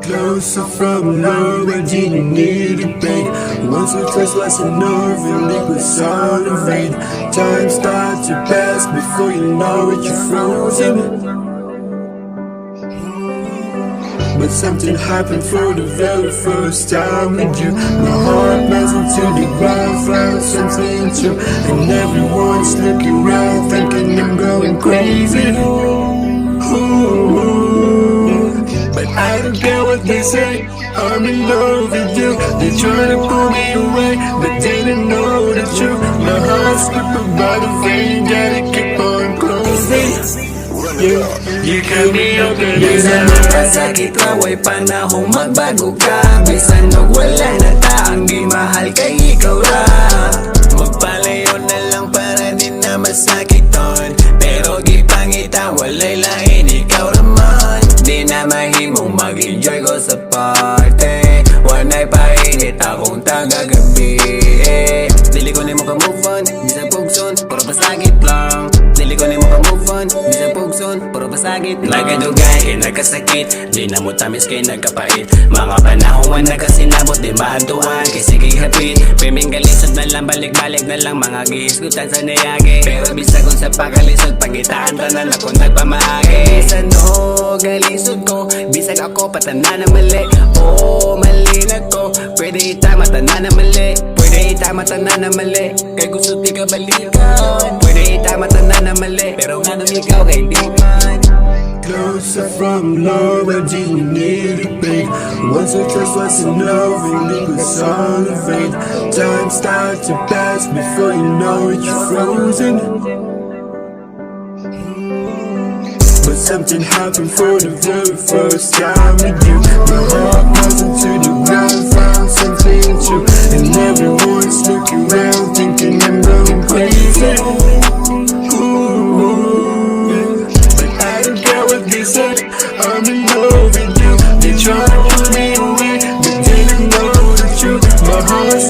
Closer from love, I didn't need it, babe. Once or twice was enough, and it was all in vain. Time starts to pass before you know it, you're frozen. But something happened for the very first time with you. My heart melted to the ground, found something true. And everyone's looking around, thinking I'm going crazy. Ooh. But I don't care what they say, I'm in love with you. They try to pull me away, but they don't know the truth. My heart's slipping by the vein, gotta keep on closing. You can be okay. Bisan magkasakit raw ay panahong magbago ka. Bisan wala na taang di mahal kay ikaw ra. Magpalayo na lang para di na masakiton. Pero di pangita walay lain ikaw naman. Di na mahimong mag-enjoy ko sa party. Wanay painit akong tagagabi. Dili ko ni mo ka-move on, di sa pugson, puro pasagit lang. Dili ko ni mo ka-move on, di sa pugson, puro pasagit lang. Nagadugay kay nagkasakit, di na mo tamis kay nagkapait. Mga panahon nagkasinabot, di maantuan kay sige hapit. Piming galisod na lang, balik-balik na lang, mga gihisgutan sa nayagi. Pero bisa kung sa pagkalisod, pagitaan tanan ako nagpamaagi. Bisan galisod ko, bisag ako patana na mali. Oo, mali na ko, pwede itama tanan na mali. Pwede itama tanan na mali, kay gusto di ka balikan. Pwede itama tanan na mali, pero nga nung ikaw kay di man. Closer from love, I didn't need it, babe. Once or twice was enough, and it was all in vain. Time starts to pass before you know it, you're frozen. But something happened for the very first time with you. My heart wasn't to the ground, found something true. And everyone's looking around, thinking I'm going crazy. Ooh. But I don't care what they say, I'm in love with you. They try to pull me away, but they don't know the truth. My heart's